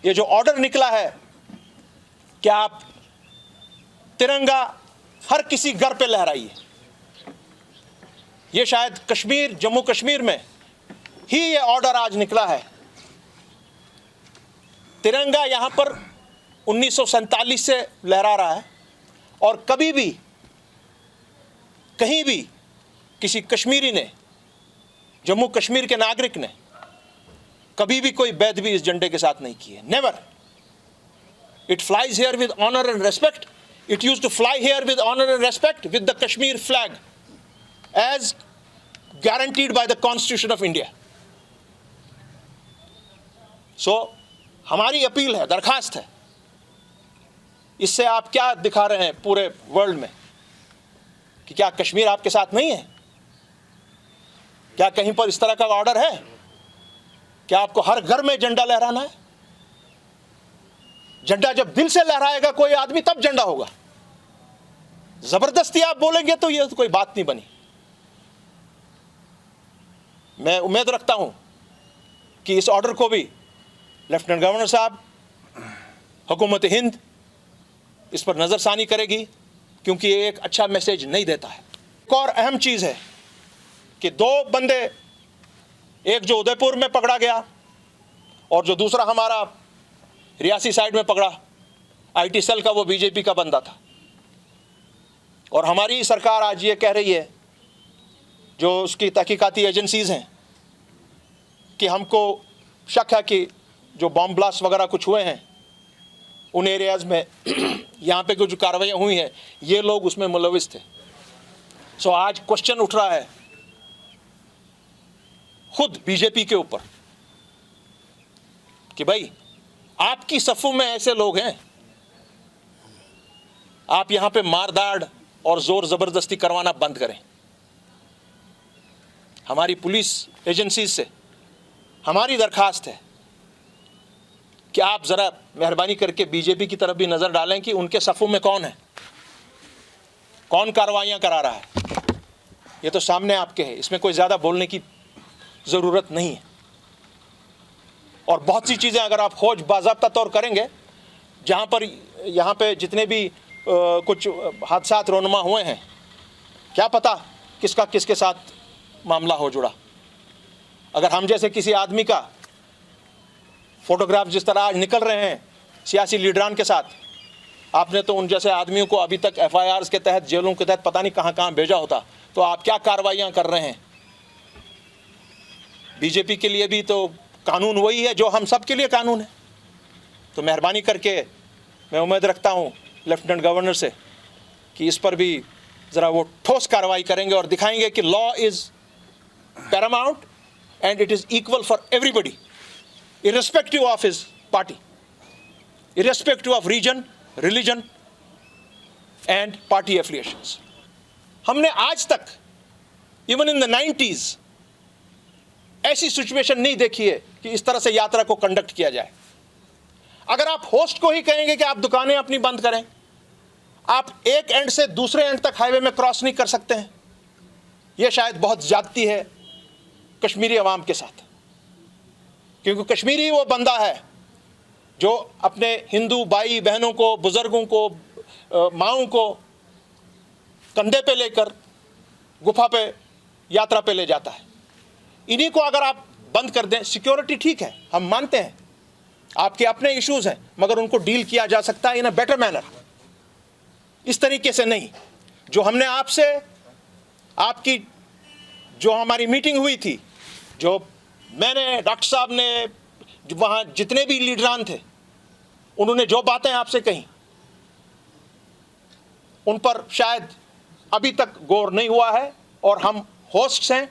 ये जो ऑर्डर निकला है कि आप तिरंगा हर किसी घर पे लहराइए, ये शायद कश्मीर, जम्मू कश्मीर में ही ये ऑर्डर आज निकला है। तिरंगा यहां पर 1947 से लहरा रहा है और कभी भी कहीं भी किसी कश्मीरी ने, जम्मू कश्मीर के नागरिक ने कभी भी कोई बेदबी इस झंडे के साथ नहीं की है। Never. It flies here with honour and respect. It used to fly here with honor and respect with the Kashmir flag as guaranteed by the Constitution of India. So, हमारी अपील है, दरखास्त है, इससे आप क्या दिखा रहे हैं पूरे वर्ल्ड में कि क्या कश्मीर आपके साथ नहीं है? क्या कहीं पर इस तरह का ऑर्डर है? क्या आपको हर घर में झंडा लहराना है? झंडा जब दिल से लहराएगा कोई आदमी तब झंडा होगा। जबरदस्ती आप बोलेंगे तो ये तो कोई बात नहीं बनी। मैं उम्मीद रखता हूं कि इस ऑर्डर को भी लेफ्टिनेंट गवर्नर साहब, हुकूमत हिंद इस पर नजरसानी करेगी, क्योंकि ये एक अच्छा मैसेज नहीं देता है। एक और अहम चीज है कि 2 बंदे, एक जो उदयपुर में पकड़ा गया और जो दूसरा हमारा रियासी साइड में पकड़ा, आईटी सेल का वो बीजेपी का बंदा था। और हमारी सरकार आज ये कह रही है, जो उसकी तहकीकाती एजेंसीज हैं, कि हमको शक है कि जो बॉम्ब ब्लास्ट वगैरह कुछ हुए हैं उन एरियाज में यहाँ पे कुछ कार्रवाइयाँ हुई हैं, ये लोग उसमें मुलविस थे। सो आज क्वेश्चन उठ रहा है खुद बीजेपी के ऊपर कि भाई आपकी सफ़ों में ऐसे लोग हैं, आप यहां पे मारदाड़ और जोर जबरदस्ती करवाना बंद करें। हमारी पुलिस एजेंसीज से हमारी दरखास्त है कि आप जरा मेहरबानी करके बीजेपी की तरफ भी नजर डालें कि उनके सफ़ों में कौन है, कौन कार्रवाइयां करा रहा है। ये तो सामने आपके है, इसमें कोई ज्यादा बोलने की जरूरत नहीं है। और बहुत सी चीज़ें अगर आप खोज बाज़ाब्ता तौर करेंगे, जहाँ पर यहाँ पे जितने भी कुछ हादसात रोनुमा हुए हैं, क्या पता किसका किसके साथ मामला हो जुड़ा। अगर हम जैसे किसी आदमी का फोटोग्राफ जिस तरह आज निकल रहे हैं सियासी लीडरान के साथ, आपने तो उन जैसे आदमियों को अभी तक FIRs के तहत, जेलों के तहत पता नहीं कहाँ कहाँ भेजा होता, तो आप क्या कार्रवाइयाँ कर रहे हैं। बीजेपी के लिए भी तो कानून वही है जो हम सब के लिए कानून है। तो मेहरबानी करके मैं उम्मीद रखता हूँ लेफ्टिनेंट गवर्नर से कि इस पर भी ज़रा वो ठोस कार्रवाई करेंगे और दिखाएंगे कि law is paramount and it is equal for everybody, irrespective of his party, irrespective of region, religion and party affiliations. हमने आज तक इवन इन द 90s ऐसी सिचुएशन नहीं देखी है कि इस तरह से यात्रा को कंडक्ट किया जाए। अगर आप होस्ट को ही कहेंगे कि आप दुकानें अपनी बंद करें, आप एक एंड से दूसरे एंड तक हाईवे में क्रॉस नहीं कर सकते हैं, यह शायद बहुत ज्यादती है कश्मीरी अवाम के साथ। क्योंकि कश्मीरी वो बंदा है जो अपने हिंदू भाई बहनों को, बुजुर्गों को, माओं को कंधे पे लेकर गुफा पे यात्रा पे ले जाता है। इन्हीं को अगर आप बंद कर दें, सिक्योरिटी ठीक है, हम मानते हैं आपके अपने इश्यूज हैं, मगर उनको डील किया जा सकता है इन अ बेटर मैनर, इस तरीके से नहीं। जो हमने आपसे, आपकी जो हमारी मीटिंग हुई थी, जो मैंने, डॉक्टर साहब ने, वहाँ जितने भी लीडरान थे, उन्होंने जो बातें आपसे कही उन पर शायद अभी तक गौर नहीं हुआ है। और हम होस्ट्स हैं,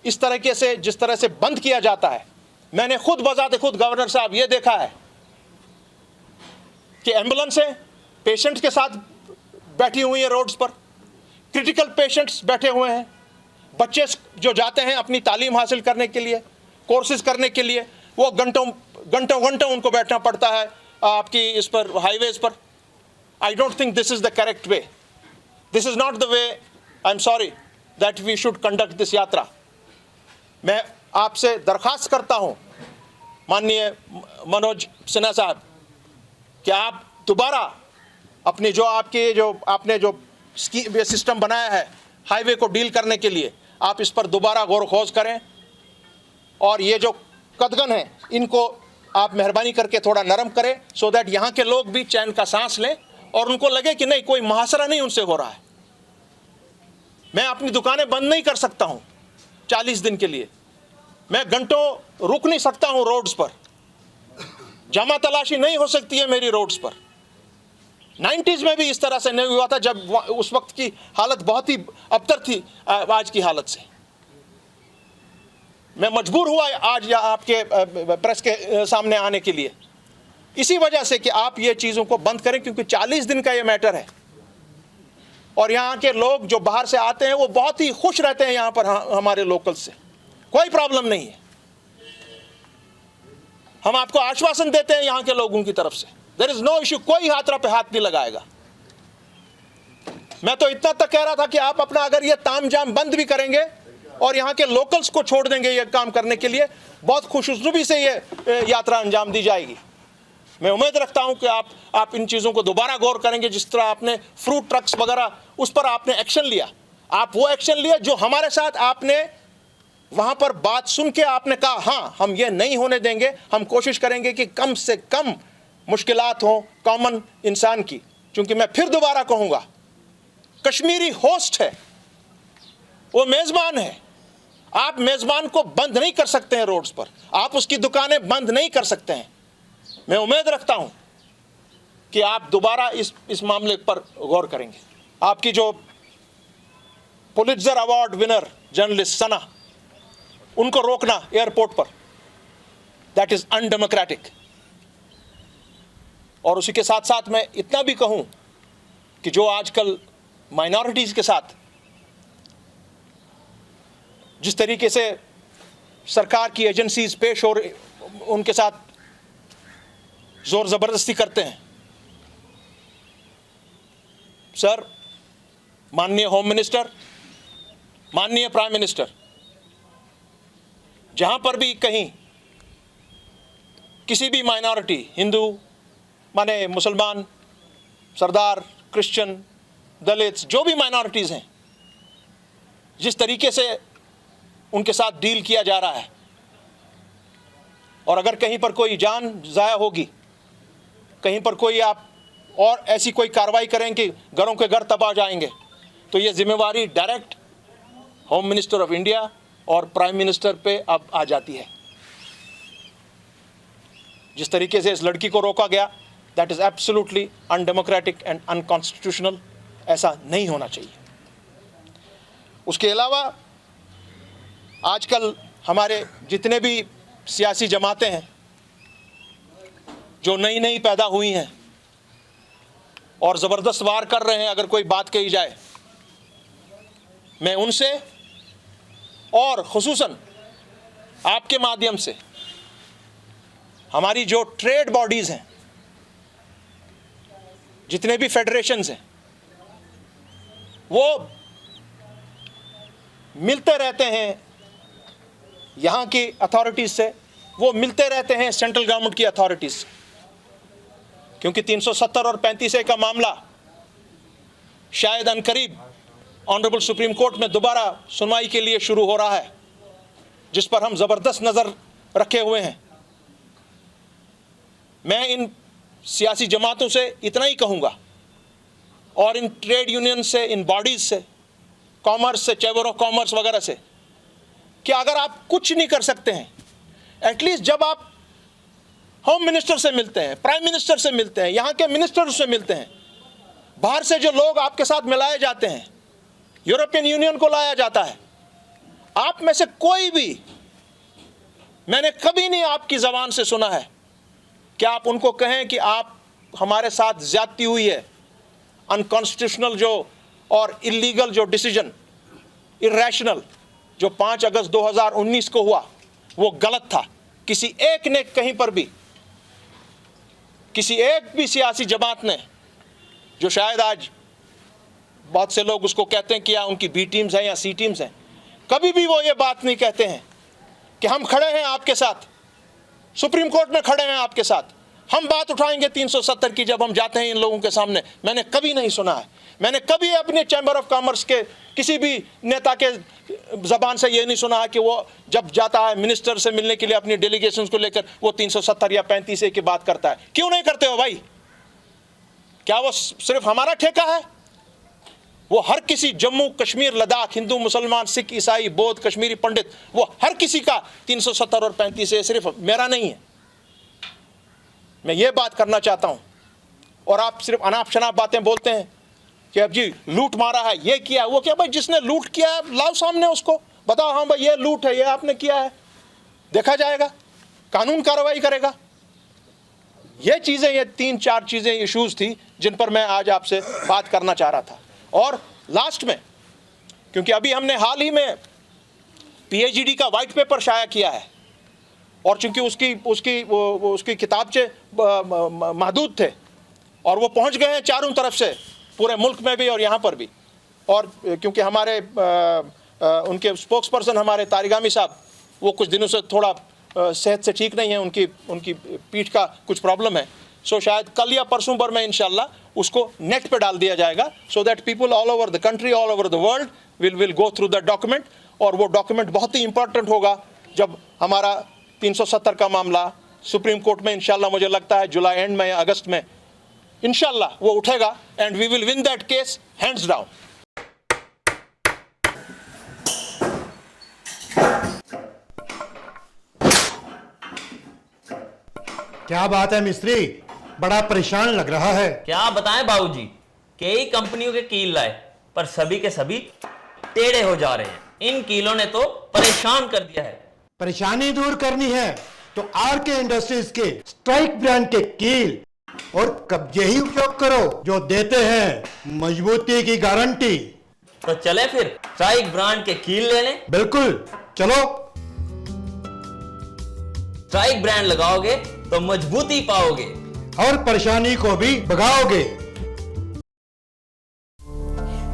इस तरीके से जिस तरह से बंद किया जाता है, मैंने खुद बजाते खुद गवर्नर साहब ये देखा है कि एम्बुलेंसें पेशेंट्स के साथ बैठी हुई हैं रोड्स पर, क्रिटिकल पेशेंट्स बैठे हुए हैं, बच्चे जो जाते हैं अपनी तालीम हासिल करने के लिए, कोर्सेज करने के लिए, वो घंटों घंटों घंटों उनको बैठना पड़ता है आपकी इस पर हाईवेज पर। I don't think this is the correct way, this is not the way, I am sorry that we should conduct this yatra. मैं आपसे दरखास्त करता हूं माननीय मनोज सिन्हा साहब, कि आप दोबारा अपनी आपने जो सिस्टम बनाया है हाईवे को डील करने के लिए, आप इस पर दोबारा गौर खोज करें और ये जो कदगन है इनको आप मेहरबानी करके थोड़ा नरम करें, सो दैट यहाँ के लोग भी चैन का सांस लें और उनको लगे कि नहीं, कोई मुहासरा नहीं उनसे हो रहा है। मैं अपनी दुकानें बंद नहीं कर सकता हूँ 40 दिन के लिए, मैं घंटों रुक नहीं सकता हूँ रोड्स पर, जमा तलाशी नहीं हो सकती है मेरी रोड्स पर। 90s में भी इस तरह से नहीं हुआ था, जब उस वक्त की हालत बहुत ही अबतर थी आज की हालत से। मैं मजबूर हुआ आज यहाँ आपके प्रेस के सामने आने के लिए, इसी वजह से कि आप ये चीज़ों को बंद करें, क्योंकि 40 दिन का ये मैटर है और यहाँ के लोग जो बाहर से आते हैं वो बहुत ही खुश रहते हैं यहाँ पर हमारे लोकल्स से, कोई प्रॉब्लम नहीं है। हम आपको आश्वासन देते हैं यहाँ के लोगों की तरफ से, देयर इज नो इश्यू, कोई हाथरा पे हाथ नहीं लगाएगा। मैं तो इतना तक कह रहा था कि आप अपना अगर ये तामझाम बंद भी करेंगे और यहाँ के लोकल्स को छोड़ देंगे ये काम करने के लिए, बहुत खुशनुमी से ये यात्रा अंजाम दी जाएगी। मैं उम्मीद रखता हूँ कि आप इन चीज़ों को दोबारा गौर करेंगे। जिस तरह आपने फ्रूट ट्रक्स वगैरह उस पर आपने एक्शन लिया, आप वो एक्शन लिया जो हमारे साथ आपने वहाँ पर बात सुन के आपने कहा हाँ हम ये नहीं होने देंगे, हम कोशिश करेंगे कि कम से कम मुश्किलात हों कॉमन इंसान की। क्योंकि मैं फिर दोबारा कहूँगा, कश्मीरी होस्ट है, वो मेज़बान है, आप मेज़बान को बंद नहीं कर सकते हैं रोड्स पर, आप उसकी दुकानें बंद नहीं कर सकते हैं। मैं उम्मीद रखता हूं कि आप दोबारा इस मामले पर गौर करेंगे। आपकी जो पुलित्जर अवार्ड विनर जर्नलिस्ट सना, उनको रोकना एयरपोर्ट पर, दैट इज अनडेमोक्रेटिक। और उसी के साथ साथ मैं इतना भी कहूं कि जो आजकल माइनॉरिटीज के साथ जिस तरीके से सरकार की एजेंसीज पेश हो रही, उनके साथ जोर जबरदस्ती करते हैं। सर, माननीय होम मिनिस्टर, माननीय प्राइम मिनिस्टर, जहां पर भी कहीं किसी भी माइनॉरिटी, हिंदू माने मुसलमान, सरदार, क्रिश्चियन, दलित, जो भी माइनॉरिटीज हैं, जिस तरीके से उनके साथ डील किया जा रहा है, और अगर कहीं पर कोई जान ज़ाया होगी, कहीं पर कोई आप और ऐसी कोई कार्रवाई करेंगे, घरों के घर तबाह जाएंगे, तो ये जिम्मेवारी direct home minister of India और प्राइम मिनिस्टर पे अब आ जाती है। जिस तरीके से इस लड़की को रोका गया, that is absolutely undemocratic and unconstitutional, ऐसा नहीं होना चाहिए। उसके अलावा आजकल हमारे जितने भी सियासी जमातें हैं जो नई नई पैदा हुई हैं और ज़बरदस्त वार कर रहे हैं, अगर कोई बात कही जाए, मैं उनसे और ख़ुसूसन आपके माध्यम से हमारी जो ट्रेड बॉडीज़ हैं, जितने भी फेडरेशंस हैं, वो मिलते रहते हैं यहाँ की अथॉरिटीज़ से, वो मिलते रहते हैं सेंट्रल गवर्नमेंट की अथॉरिटीज़ से, क्योंकि 370 और 35A का मामला शायद अनकरीब ऑनरेबल सुप्रीम कोर्ट में दोबारा सुनवाई के लिए शुरू हो रहा है, जिस पर हम ज़बरदस्त नज़र रखे हुए हैं। मैं इन सियासी जमातों से इतना ही कहूँगा और इन ट्रेड यूनियन से, इन बॉडीज़ से, कॉमर्स से, चैम्बर ऑफ कॉमर्स वगैरह से, कि अगर आप कुछ नहीं कर सकते हैं, एटलीस्ट जब आप होम मिनिस्टर से मिलते हैं, प्राइम मिनिस्टर से मिलते हैं, यहाँ के मिनिस्टर से मिलते हैं, बाहर से जो लोग आपके साथ मिलाए जाते हैं, यूरोपियन यूनियन को लाया जाता है, आप में से कोई भी, मैंने कभी नहीं आपकी ज़बान से सुना है कि आप उनको कहें कि आप हमारे साथ ज़्यादती हुई है, अनकॉन्स्टिट्यूशनल जो और इलीगल जो डिसीजन, इरेशनल जो 5 अगस्त 2019 को हुआ, वो गलत था। किसी एक ने कहीं पर भी, किसी एक भी सियासी जमात ने, जो शायद आज बहुत से लोग उसको कहते हैं कि या उनकी बी टीम्स हैं या सी टीम्स हैं, कभी भी वो ये बात नहीं कहते हैं कि हम खड़े हैं आपके साथ, सुप्रीम कोर्ट में खड़े हैं आपके साथ, हम बात उठाएंगे 370 की जब हम जाते हैं इन लोगों के सामने। मैंने कभी नहीं सुना है, मैंने कभी अपने चैम्बर ऑफ कॉमर्स के किसी भी नेता के जबान से ये नहीं सुना है कि वो जब जाता है मिनिस्टर से मिलने के लिए अपनी डेलीगेशंस को लेकर वो 370 या 35A की बात करता है। क्यों नहीं करते हो भाई? क्या वो सिर्फ हमारा ठेका है? वो हर किसी, जम्मू कश्मीर लद्दाख, हिंदू मुसलमान सिख ईसाई बौद्ध कश्मीरी पंडित, वो हर किसी का 370 और 35A सिर्फ मेरा नहीं है। मैं ये बात करना चाहता हूं। और आप सिर्फ अनाप शनाप बातें बोलते हैं कि अब जी लूट मारा है, ये किया वो किया। भाई जिसने लूट किया है लाओ सामने उसको, बताओ हाँ भाई ये लूट है, ये आपने किया है, देखा जाएगा, कानून कार्रवाई करेगा। ये चीजें, ये 3-4 चीजें इश्यूज थी जिन पर मैं आज आपसे बात करना चाह रहा था। और लास्ट में, क्योंकि अभी हमने हाल ही में PhD का वाइट पेपर शाया किया है और चूंकि उसकी किताबचे महदूद थे और वो पहुंच गए हैं चारों तरफ से, पूरे मुल्क में भी और यहाँ पर भी। और क्योंकि हमारे उनके स्पोक्स पर्सन हमारे तारिगामी साहब, वो कुछ दिनों से थोड़ा सेहत से ठीक नहीं है, उनकी पीठ का कुछ प्रॉब्लम है। सो शायद कल या परसों भर में इंशाल्लाह उसको नेट पे डाल दिया जाएगा, so that people all over the country, all over the world will go through the document. और वो डॉक्यूमेंट बहुत ही इंपॉर्टेंट होगा जब हमारा 370 का मामला सुप्रीम कोर्ट में इंशाल्लाह, मुझे लगता है जुलाई एंड में या अगस्त में इंशाल्लाह वो उठेगा, and we will win that case hands down. क्या बात है मिस्त्री, बड़ा परेशान लग रहा है। क्या बताएं बाबूजी, कई कंपनियों के कील लाए पर सभी के सभी टेढ़े हो जा रहे हैं। इन कीलों ने तो परेशान कर दिया है। परेशानी दूर करनी है तो RK इंडस्ट्रीज के स्ट्राइक ब्रांड के कील और कब्जे ही उपयोग करो, जो देते हैं मजबूती की गारंटी। तो चले फिर स्ट्राइक ब्रांड के कील ले लें। बिल्कुल, चलो। स्ट्राइक ब्रांड लगाओगे तो मजबूती पाओगे और परेशानी को भी भगाओगे।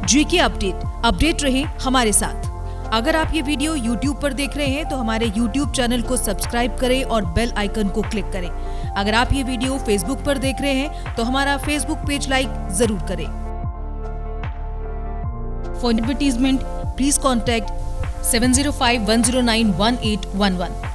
GK अपडेट रहे हमारे साथ। अगर आप ये वीडियो YouTube पर देख रहे हैं तो हमारे YouTube चैनल को सब्सक्राइब करें और बेल आइकन को क्लिक करें। अगर आप ये वीडियो Facebook पर देख रहे हैं तो हमारा Facebook पेज लाइक जरूर करें। For advertisement please contact 705-109-1811।